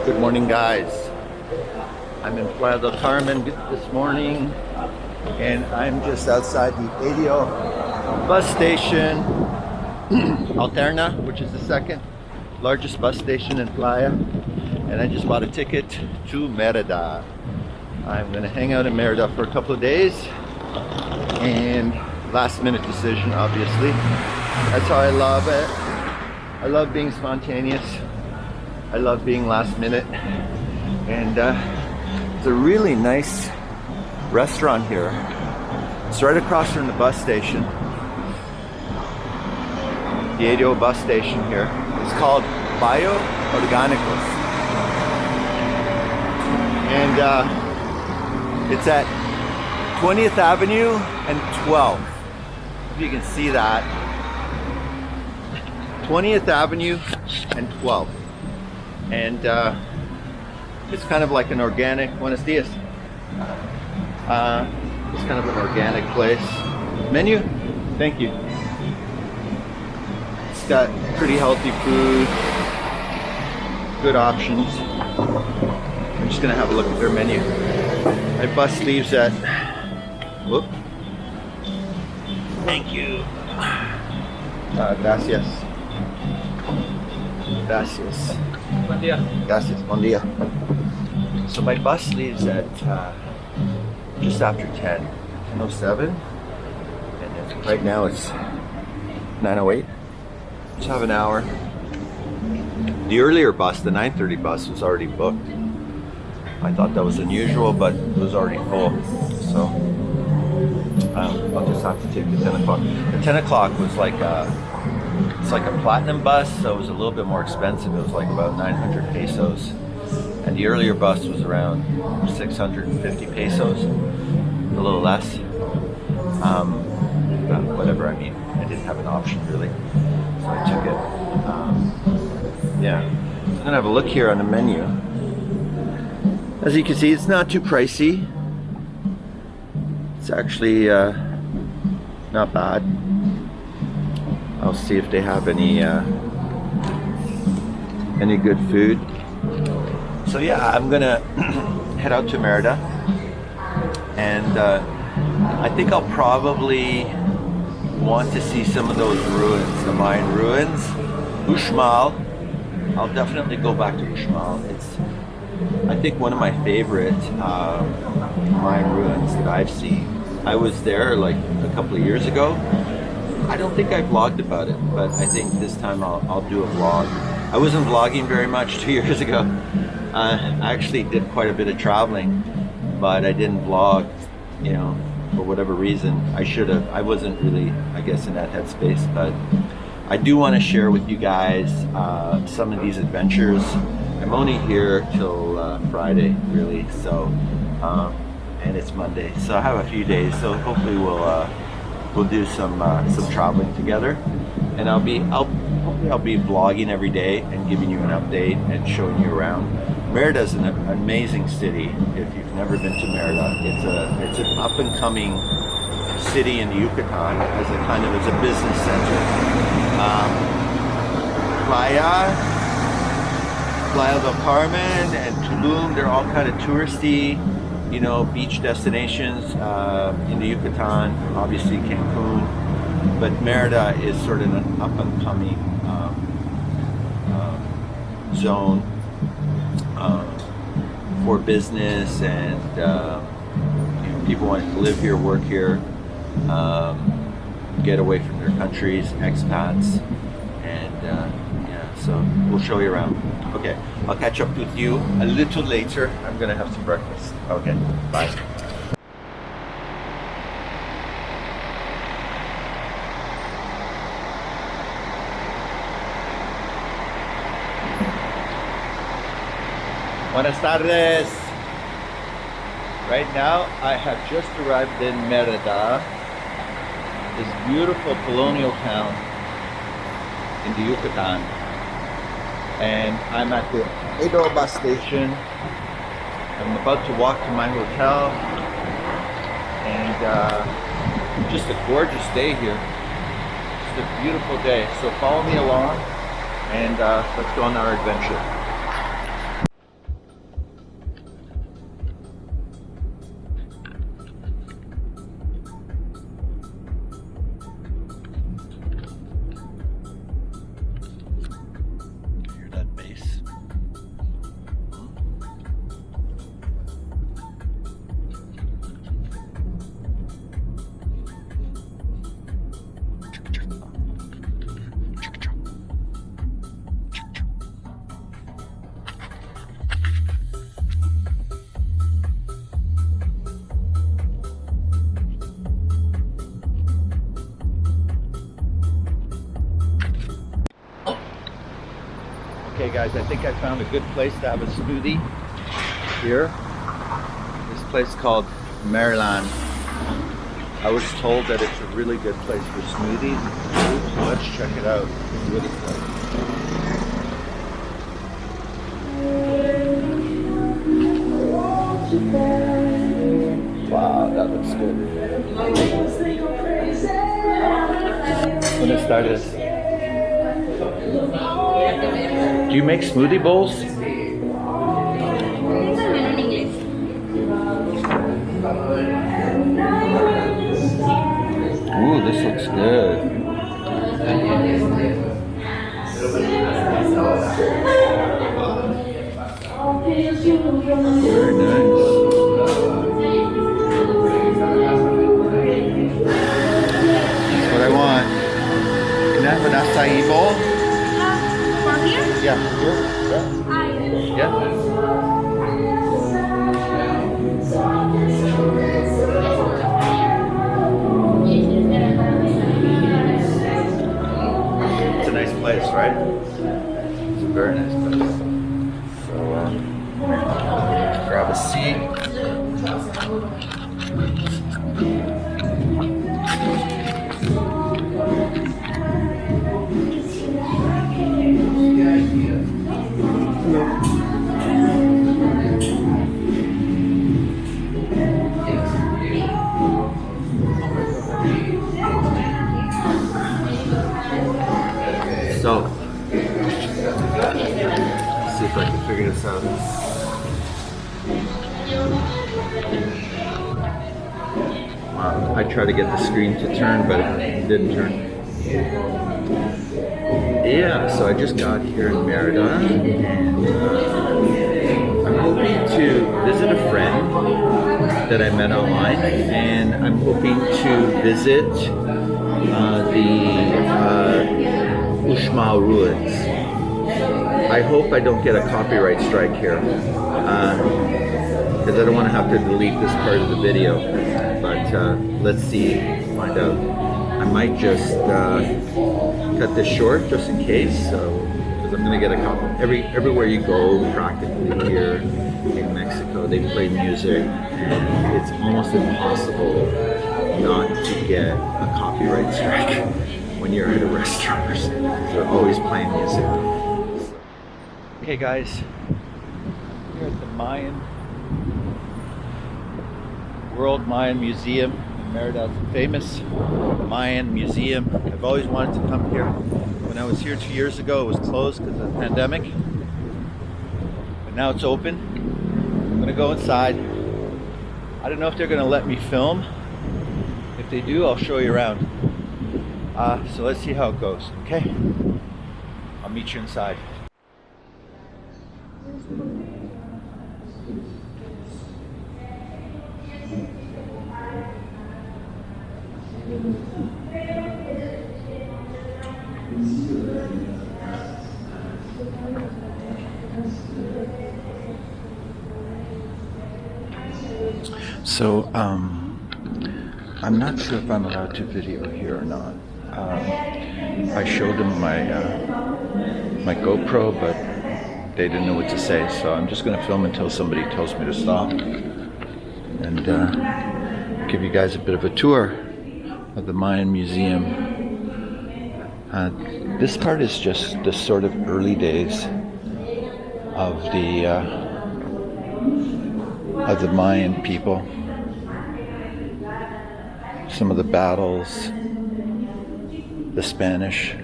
Good morning, guys. I'm in Playa del Carmen this morning, and I'm just outside the ADO bus station, Alterna, which is the second largest bus station in Playa, and I just bought a ticket to Merida. I'm going to hang out in Merida for a couple of days, and last minute decision, obviously. That's how I love it. I love being spontaneous. I love being last minute. And it's a really nice restaurant here. It's right across from the bus station. The ADO bus station here. It's called Bio Orgánicos. And it's at 20th Avenue and 12th. If you can see that. 20th Avenue and 12th. And it's kind of like an organic, buenos dias. It's kind of an organic place. Menu? Thank you. It's got pretty healthy food, good options. I'm just gonna have a look at their menu. My bus leaves at, whoop. Thank you. Gracias. Gracias. Buen día. Gracias. Bon dia. So my bus leaves at just after 10:07, and right now it's 9:08. Just have an hour. The earlier bus, the 9:30 bus, was already booked. I thought that was unusual, but it was already full. So I'll just have to take the 10 o'clock. The 10 o'clock was like it's like a platinum bus, so it was a little bit more expensive. It was like about 900 pesos. And the earlier bus was around 650 pesos, a little less. But whatever, I mean, I didn't have an option really, so I took it. Yeah, I'm gonna have a look here on the menu. As you can see, it's not too pricey. It's actually not bad. I'll see if they have any good food. So yeah, I'm gonna head out to Merida, and I think I'll probably want to see some of those ruins, the Mayan ruins. Uxmal. I'll definitely go back to Uxmal. It's, I think, one of my favorite Mayan ruins that I've seen. I was there like a couple of years ago. I don't think I vlogged about it, but I think this time I'll do a vlog. I wasn't vlogging very much 2 years ago. I actually did quite a bit of traveling, but I didn't vlog, you know, for whatever reason. I should have. I wasn't really, I guess, in that headspace, but I do want to share with you guys some of these adventures. I'm only here till Friday, really, so, and it's Monday, so I have a few days, so hopefully we'll do some traveling together, and hopefully I'll be vlogging every day and giving you an update and showing you around. Merida is an amazing city. If you've never been to Merida, it's an up and coming city in the Yucatan as a business center. Playa del Carmen and Tulum, they're all kind of touristy, you know, beach destinations in the Yucatan, obviously Cancun, but Merida is sort of an up and coming zone for business, and you know, people want to live here, work here, get away from their countries, expats, and yeah, so we'll show you around. Okay, I'll catch up with you a little later. I'm gonna have some breakfast. Okay, bye. Buenas tardes. Right now, I have just arrived in Merida, this beautiful colonial town in the Yucatan. And I'm at the ADO bus station. I'm about to walk to my hotel, and just a gorgeous day here. Just a beautiful day. So follow me along, and let's go on our adventure. Okay guys, I think I found a good place to have a smoothie here. This place called Merida. I was told that it's a really good place for smoothies. So let's check it out. See what it's like. Wow, that looks good. I'm gonna start this. Do you make smoothie bowls? Ooh, this looks good. Very nice. That's what I want. Can I have an acai bowl? From here? Yeah, here. Yeah. It's a nice place, right? It's a very nice place. So, grab a seat. So, let's see if I can figure this out. Wow, I tried to get the screen to turn, but it didn't turn. Yeah, so I just got here in Merida, and I'm hoping to visit a friend that I met online, and I'm hoping to visit the Uxmal ruins. I hope I don't get a copyright strike here, because I don't want to have to delete this part of the video. But let's see, find out. I might just cut this short just in case, because I'm going to get a copy. Everywhere you go, practically here in Mexico, they play music, and it's almost impossible not to get a copyright strike when you're at a restaurant. They're always playing music. Okay guys, here at the World Mayan Museum in Merida. It's a famous Mayan museum. I've always wanted to come here. When I was here 2 years ago, it was closed because of the pandemic. But now it's open. I'm gonna go inside. I don't know if they're gonna let me film. If they do, I'll show you around. So let's see how it goes, okay? I'll meet you inside. So, I'm not sure if I'm allowed to video here or not. I showed them my GoPro, but they didn't know what to say, so I'm just going to film until somebody tells me to stop, and give you guys a bit of a tour of the Mayan Museum. This part is just the sort of early days of the Mayan people. Some of the battles, the Spanish.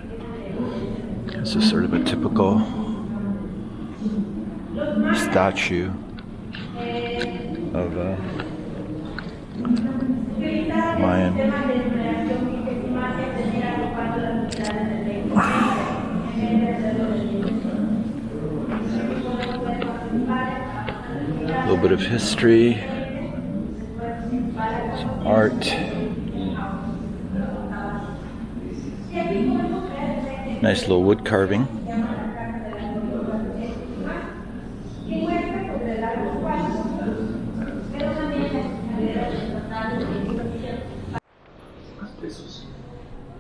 This is sort of a typical statue of Mayan. A little bit of history, some art. Nice little wood carving.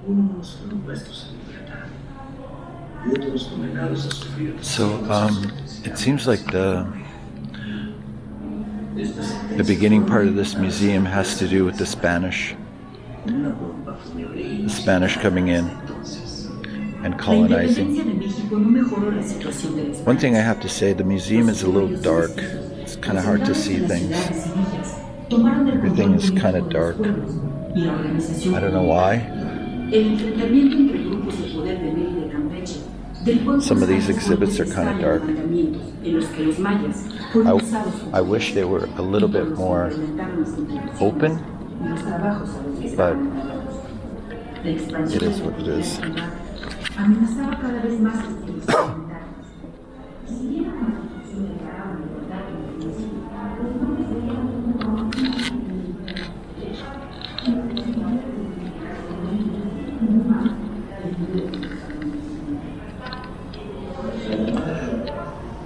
Unos fueron puestos en Yucatán So it seems like the beginning part of this museum has to do with the Spanish. The Spanish coming in and colonizing. One thing I have to say, the museum is a little dark. It's kind of hard to see things. Everything is kind of dark. I don't know why. Some of these exhibits are kind of dark. I wish they were a little bit more open, but it is what it is.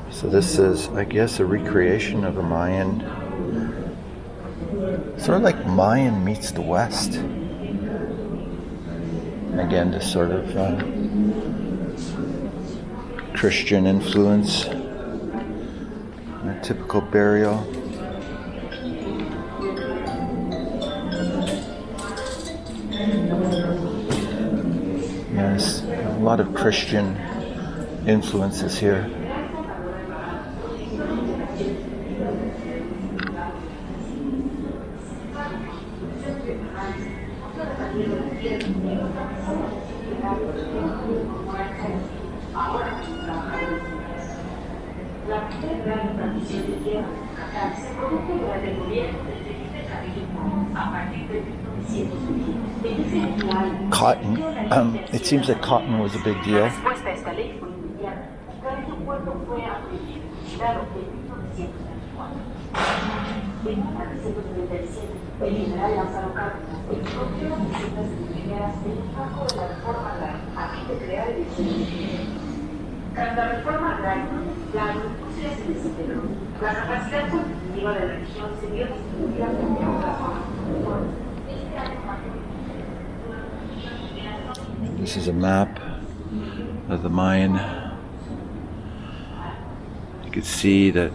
So this is, I guess, a recreation of a Mayan, sort of like Mayan meets the West. And again, this sort of Christian influence, a typical burial. Yes, a lot of Christian influences here. Cotton. It seems that cotton was a big deal. This is a map of the Mayan. You can see that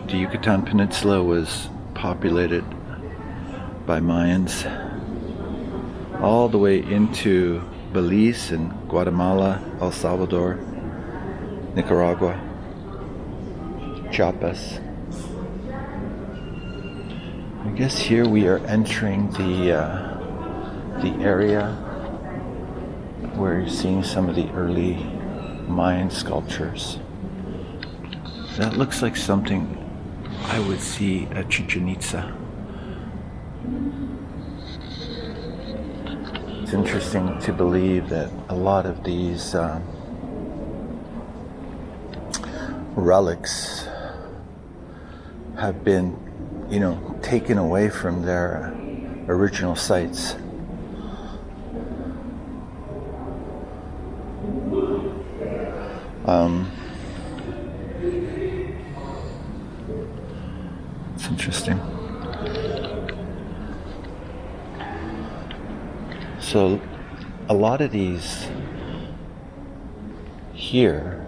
the Yucatan Peninsula was populated by Mayans all the way into Belize and Guatemala, El Salvador, Nicaragua, Chiapas. I guess here we are entering the area where you're seeing some of the early Mayan sculptures. That looks like something I would see at Chichen Itza. It's interesting to believe that a lot of these relics have been, taken away from their original sites. It's interesting. So a lot of these here,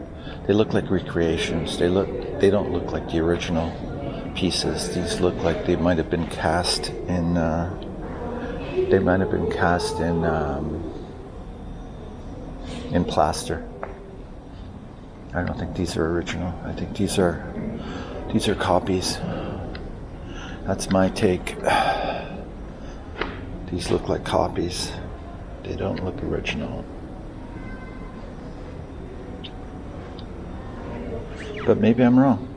they look like recreations. They don't look like the original pieces. These look like they might have been cast in plaster. I don't think these are original. I think these are copies. That's my take. These look like copies. They don't look original. But maybe I'm wrong.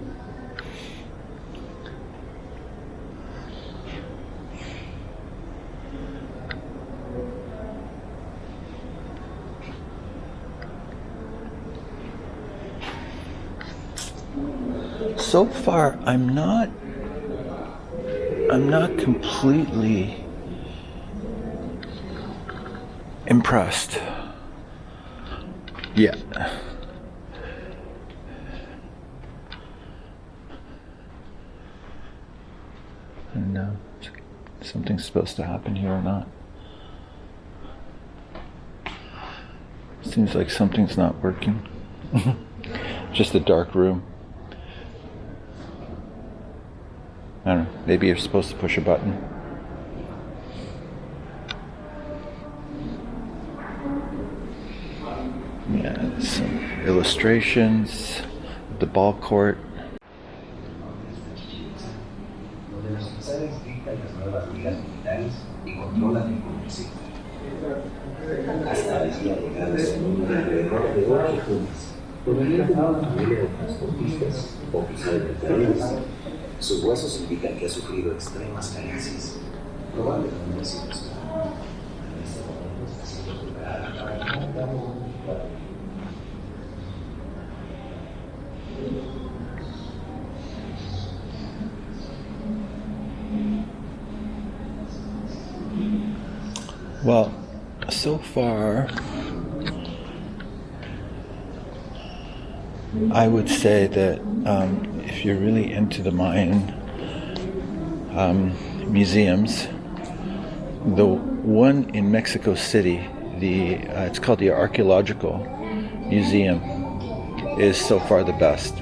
So far, I'm not completely impressed yet. I don't know if something's supposed to happen here or not. Seems like something's not working. Just a dark room. I don't know. Maybe you're supposed to push a button. Yeah, some illustrations of the ball court. Donde los oficiales dictan las nuevas reglas militares y controlan el comercio. Hasta el día llegadas en un alrededor de 8 juntas, provenientes de una familia de transportistas, oficiales de trenes. Sus huesos indican que ha sufrido extremas carencias. Probablemente sin buscar. En este momento está siendo preparada para el nuevo. Well, so far, I would say that if you're really into the Mayan museums, the one in Mexico City, it's called the Archaeological Museum, is so far the best.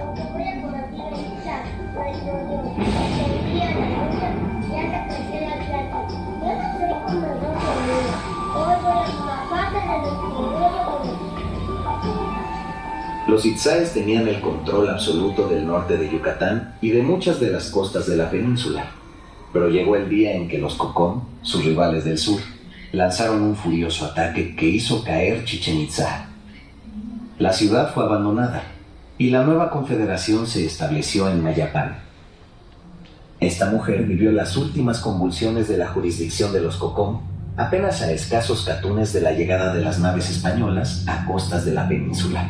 Los itzáes tenían el control absoluto del norte de Yucatán y de muchas de las costas de la península. Pero llegó el día en que los Cocom, sus rivales del sur, lanzaron un furioso ataque que hizo caer Chichén Itzá. La ciudad fue abandonada y la nueva confederación se estableció en Mayapán. Esta mujer vivió las últimas convulsiones de la jurisdicción de los Cocom, apenas a escasos catunes de la llegada de las naves españolas a costas de la península.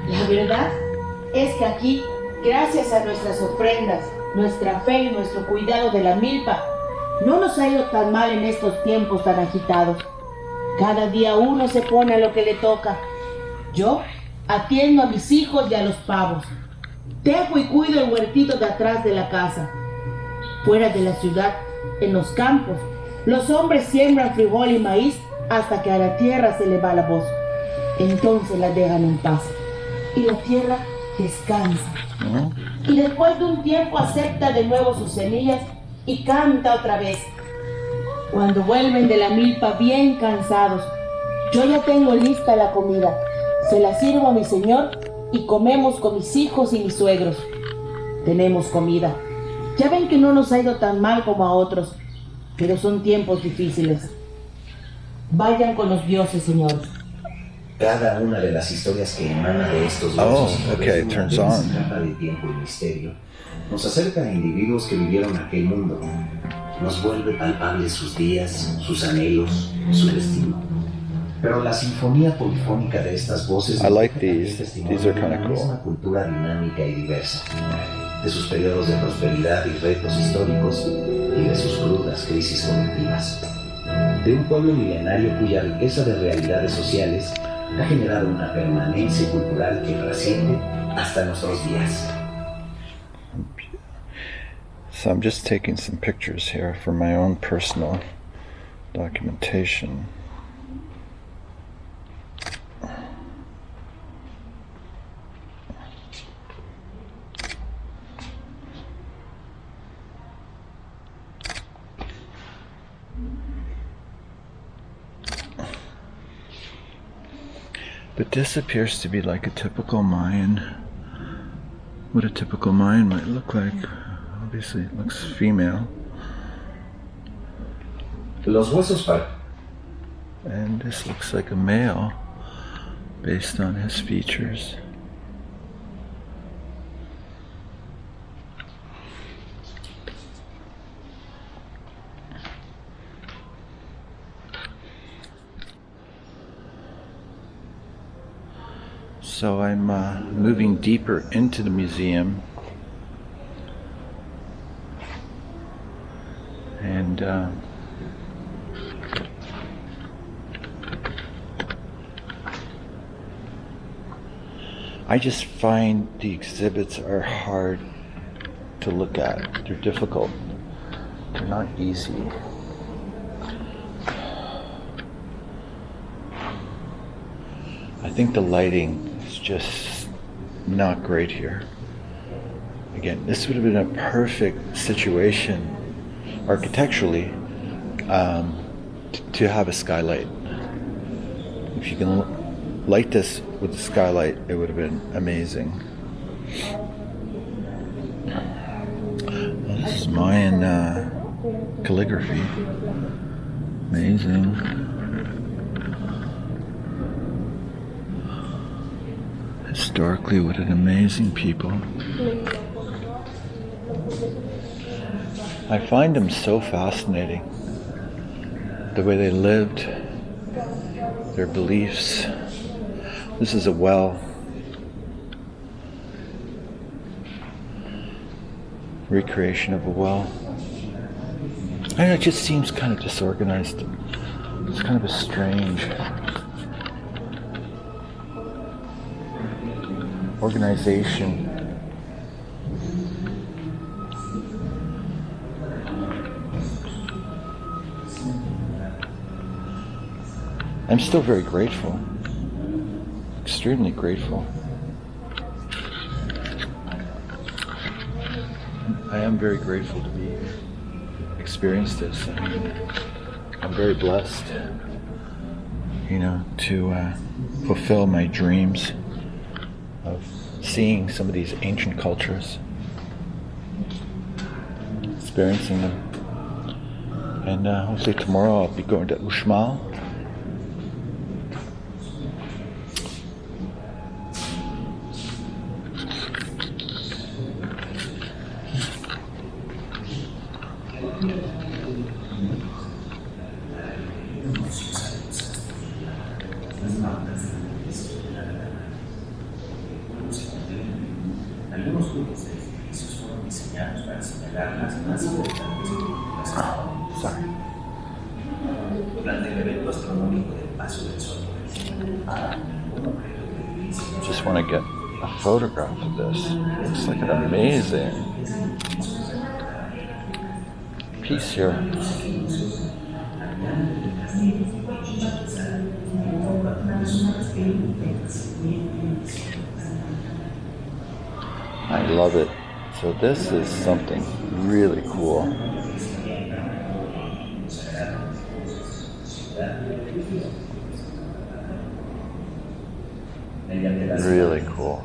La verdad es que aquí, gracias a nuestras ofrendas, nuestra fe y nuestro cuidado de la milpa, no nos ha ido tan mal en estos tiempos tan agitados. Cada día uno se pone a lo que le toca. Yo atiendo a mis hijos y a los pavos. Tejo y cuido el huertito de atrás de la casa. Fuera de la ciudad, en los campos, los hombres siembran frijol y maíz hasta que a la tierra se le va la voz. Entonces la dejan en paz. Y la tierra descansa. Y después de un tiempo acepta de nuevo sus semillas y canta otra vez. Cuando vuelven de la milpa bien cansados, yo ya tengo lista la comida. Se la sirvo a mi señor y comemos con mis hijos y mis suegros. Tenemos comida. Ya ven que no nos ha ido tan mal como a otros, pero son tiempos difíciles. Vayan con los dioses, señor. Cada una de las historias que emana de estos versos turns on. se trata de tiempo y misterio. Nos acerca a individuos que vivieron aquel mundo. Nos vuelve palpables sus días, sus anhelos, su destino. Pero la sinfonía polifónica de estas voces I like nos deja these. testimonio These are de kinda una cool. misma cultura dinámica y diversa, de sus periodos de prosperidad y retos históricos y de sus crudas crisis colectivas. De un pueblo milenario cuya riqueza de realidades sociales ha generado una permanencia cultural que trasciende hasta nuestros días. So I'm just taking some pictures here for my own personal documentation. But this appears to be like a typical Mayan, what a typical Mayan might look like. Obviously it looks female. Los huesos And this looks like a male based on his features. So I'm moving deeper into the museum, and I just find the exhibits are hard to look at. They're difficult. They're not easy. I think the lighting is just not great here. Again, this would have been a perfect situation architecturally to have a skylight. If you can light this with the skylight, it would have been amazing. Well, this is Mayan calligraphy. Amazing. Historically, what an amazing people. I find them so fascinating. The way they lived, their beliefs. This is a well. Recreation of a well. I don't know, it just seems kind of disorganized. It's kind of a strange organization. I'm still very grateful. Extremely grateful. I am very grateful to be experience this. I'm very blessed, to fulfill my dreams of seeing some of these ancient cultures, experiencing them. And hopefully tomorrow I'll be going to Uxmal. Algunos grupos de edificios fueron diseñados para señalar las más importantes figuras Sorry. durante el evento astronómico del paso del Sol. Just want to get a photograph of this. It's like an amazing piece here. I love it. So this is something really cool. Really cool.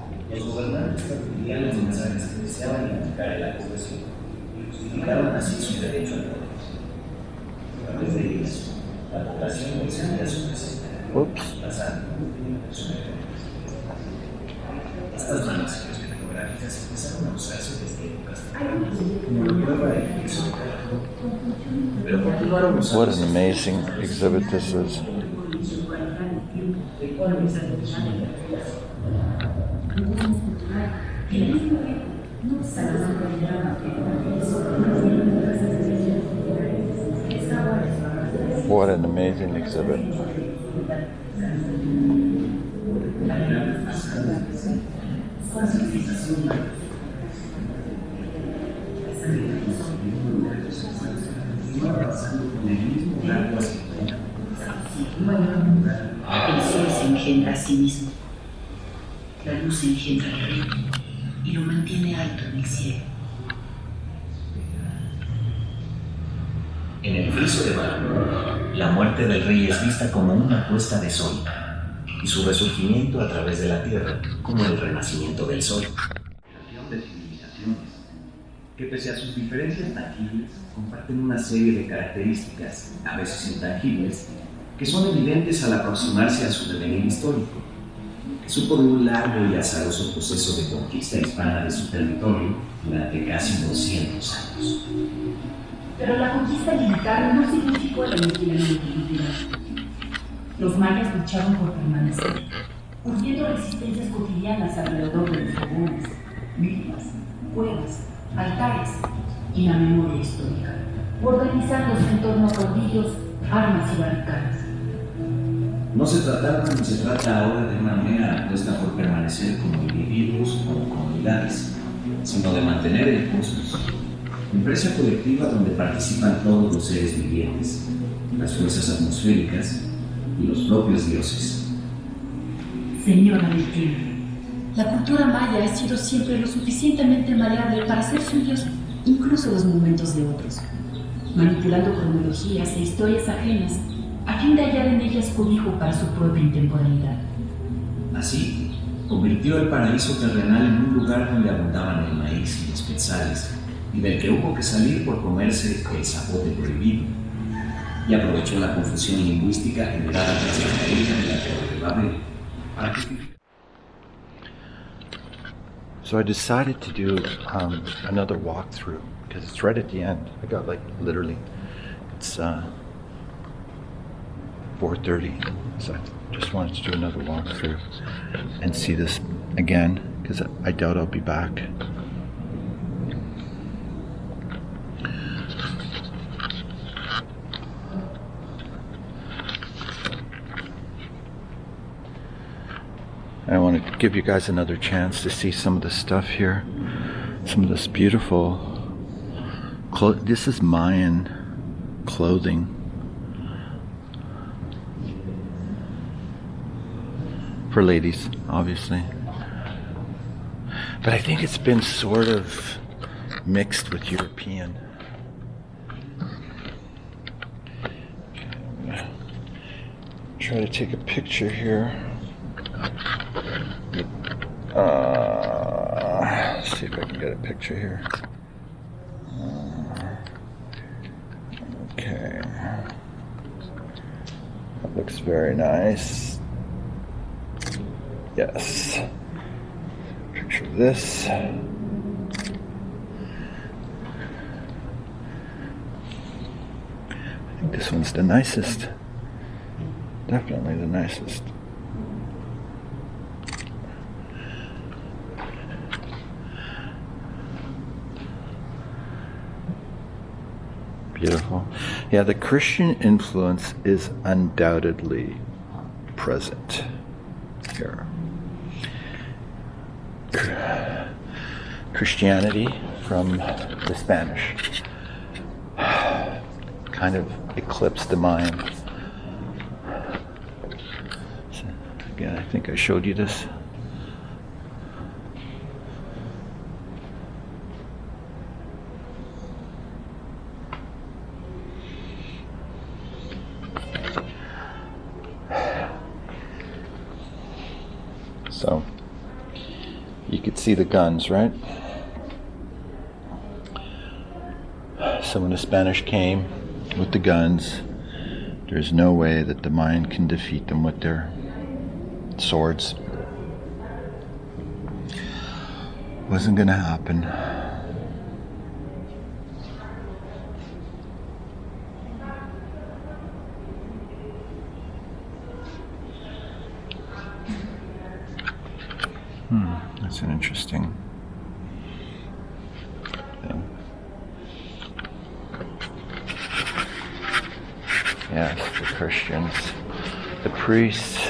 Whoops. What an amazing exhibit this is. What an amazing exhibit. El sol se engendra a sí mismo. La luz engendra el ritmo y lo mantiene alto en el cielo. En el friso de Mayan, la muerte del rey es vista como una puesta de sol y su resurgimiento a través de la tierra como el renacimiento del sol. De civilizaciones que pese a sus diferencias tangibles comparten una serie de características, a veces intangibles, que son evidentes al aproximarse a su devenir histórico, que supo de un largo y azaroso proceso de conquista hispana de su territorio durante casi 200 años. Pero la conquista militar no significó el aniquilamiento cultural. Los mayas lucharon por permanecer, urdiendo resistencias cotidianas alrededor de los fogones, víctimas, cuevas, altares y la memoria histórica, organizándose en torno a caudillos, armas y barricadas. No se trataba como se trata ahora de una mera apuesta por permanecer como individuos o como comunidades, sino de mantener el cosmos, empresa colectiva donde participan todos los seres vivientes, las fuerzas atmosféricas y los propios dioses. señora del tiempo. La cultura maya ha sido siempre lo suficientemente maleable para ser suyos incluso los momentos de otros, manipulando cronologías e historias ajenas a fin de hallar en ellas cobijo para su propia intemporalidad. Así, convirtió el paraíso terrenal en un lugar donde abundaban el maíz y los quetzales, y del que hubo que salir por comerse el zapote prohibido, y aprovechó la confusión lingüística generada tras la caída de la Torre de Babel para justificar. So I decided to do another walkthrough because it's right at the end. I got like literally, it's 4:30, so I just wanted to do another walkthrough and see this again because I doubt I'll be back. I want to give you guys another chance to see some of the stuff here. Some of this beautiful this is Mayan clothing. For ladies, obviously. But I think it's been sort of mixed with European. I'm gonna try to take a picture here. Let's see if I can get a picture here. Okay. That looks very nice. Yes. Picture of this. I think this one's the nicest. Definitely the nicest. Beautiful. Yeah, the Christian influence is undoubtedly present here. Christianity from the Spanish kind of eclipsed the Mayan. So, again, I think I showed you this. So, you could see the guns, right? So when the Spanish came with the guns, there's no way that the Mayan can defeat them with their swords. Wasn't gonna happen. That's an interesting thing. Yes, the Christians, the priests.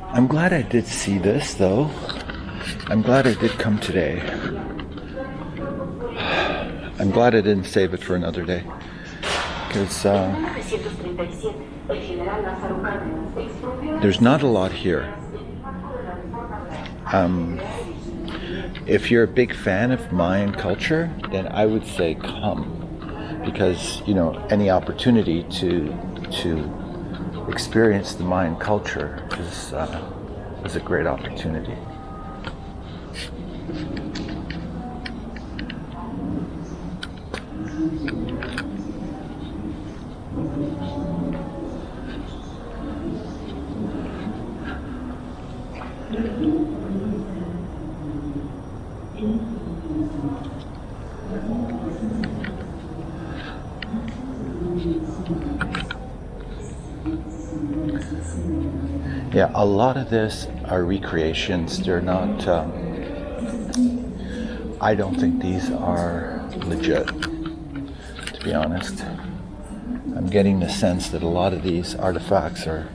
I'm glad I did see this, though. I'm glad I did come today. I'm glad I didn't save it for another day. Because there's not a lot here. If you're a big fan of Mayan culture, then I would say come. Because, you know, any opportunity to experience the Mayan culture is a great opportunity. Yeah, a lot of this are recreations. They're not, I don't think these are legit, to be honest. I'm getting the sense that a lot of these artifacts are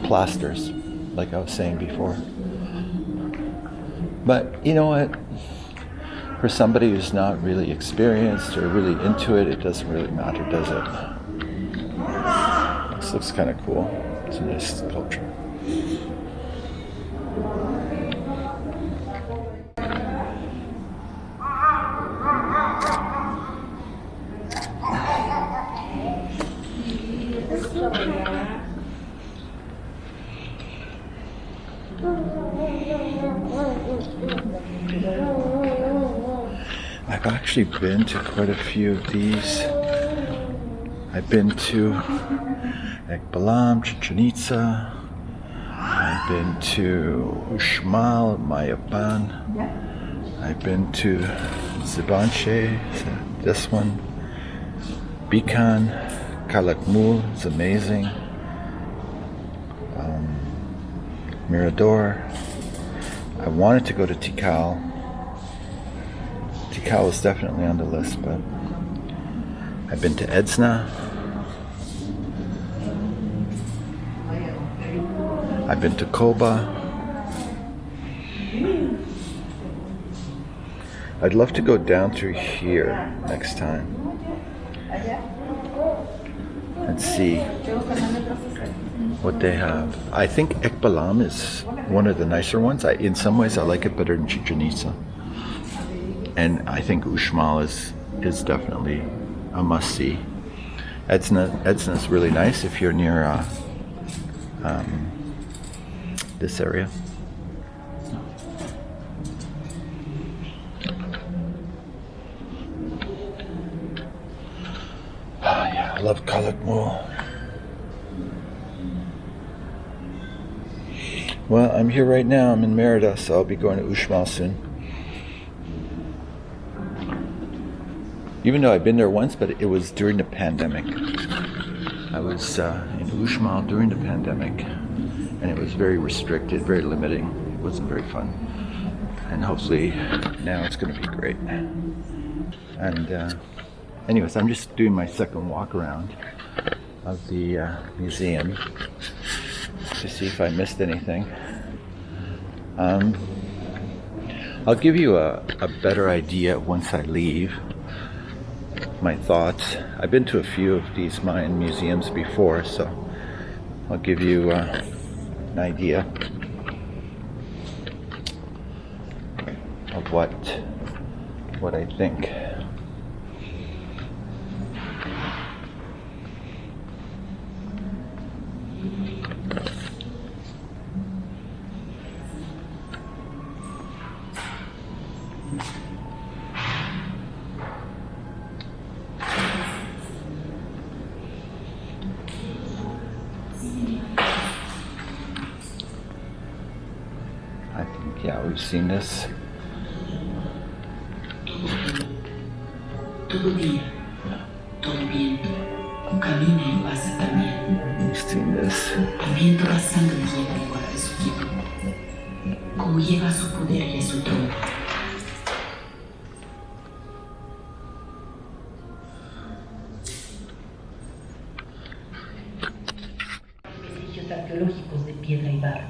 plasters, like I was saying before. But you know what? For somebody who's not really experienced or really into it, it doesn't really matter, does it? This looks kind of cool. It's a nice sculpture. I've actually been to quite a few of these. I've been to Ekbalam, Chichen Itza. I've been to Uxmal, Mayan. I've been to Zibanche, this one. Bican, Calakmul, it's amazing. Mirador. I wanted to go to Tikal. Tikal was definitely on the list, but I've been to Edsna. I've been to Koba. I'd love to go down through here next time and see what they have. I think Ekbalam is one of the nicer ones. In some ways I like it better than Chichen Itza. And I think Uxmal is definitely a must-see. Edsna's really nice if you're near this area. Yeah, I love Calakmul. Well, I'm here right now. I'm in Merida, so I'll be going to Uxmal soon. Even though I've been there once, but it was during the pandemic. I was in Uxmal during the pandemic, and it was very restricted, very limiting. It wasn't very fun. And hopefully now it's going to be great. And anyways, I'm just doing my second walk around of the museum to see if I missed anything. I'll give you a better idea once I leave. My thoughts. I've been to a few of these Mayan museums before, so I'll give you an idea of what I think. Yeah, we've seen this. Todo día, todo viento, camina y pasa también. We've seen this. También toda sangre llega igual a su tiempo, como llega a su poder y a su trono. Vestigios arqueológicos de piedra y barro.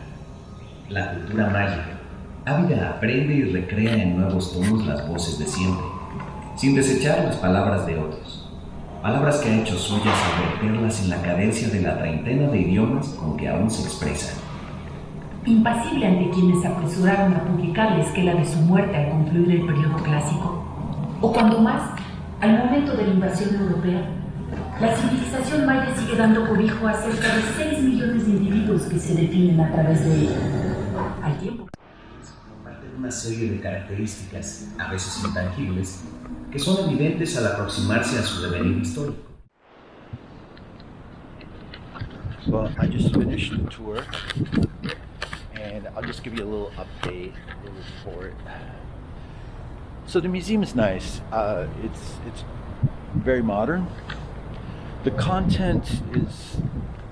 La cultura maya, ávida, aprende y recrea en nuevos tonos las voces de siempre, sin desechar las palabras de otros. Palabras que ha hecho suyas al verterlas en la cadencia de la treintena de idiomas con que aún se expresan. Impasible ante quienes se apresuraron a publicar la esquela de su muerte al concluir el periodo clásico, o cuando más, al momento de la invasión europea, la civilización maya sigue dando cobijo a cerca de 6 millones de individuos que se definen a través de ella. Al tiempo. Parte de una serie de características, a veces intangibles, que son evidentes al aproximarse a su devenir histórico. Well, I just finished the tour, and I'll just give you a little update, a little report. So the museum is nice. It's very modern. The content is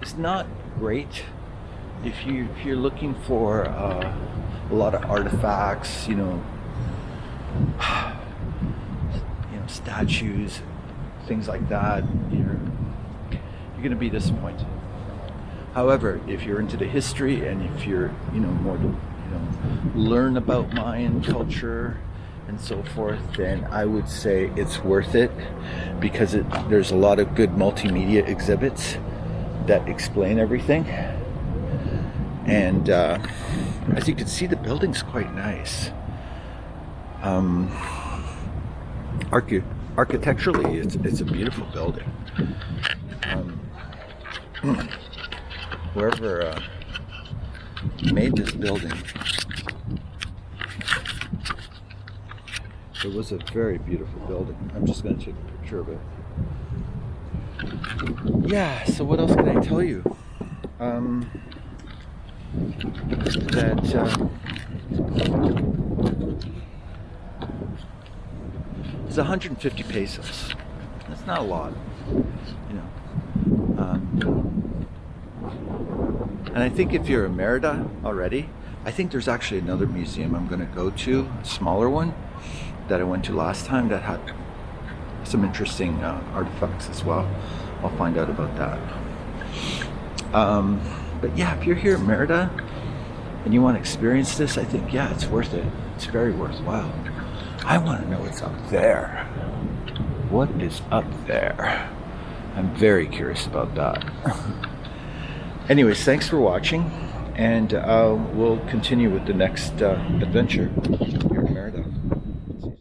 it's not great if you're looking for a lot of artifacts, statues, things like that. You're going to be disappointed. However, if you're into the history and if you're more to learn about Mayan culture and so forth, then I would say it's worth it, because there's a lot of good multimedia exhibits that explain everything. And as you can see, the building's quite nice. Architecturally, it's a beautiful building. Whoever made this building, it was a very beautiful building. I'm just going to take a picture of it. Yeah, so what else can I tell you? It's 150 pesos. That's not a lot, and I think if you're in Merida already, I think there's actually another museum I'm going to go to, a smaller one, that I went to last time that had some interesting artifacts as well. I'll find out about that. But yeah, if you're here in Merida and you want to experience this, I think, yeah, it's worth it. It's very worthwhile. I want to know what's up there. What is up there? I'm very curious about that. Anyways, thanks for watching, and we'll continue with the next adventure.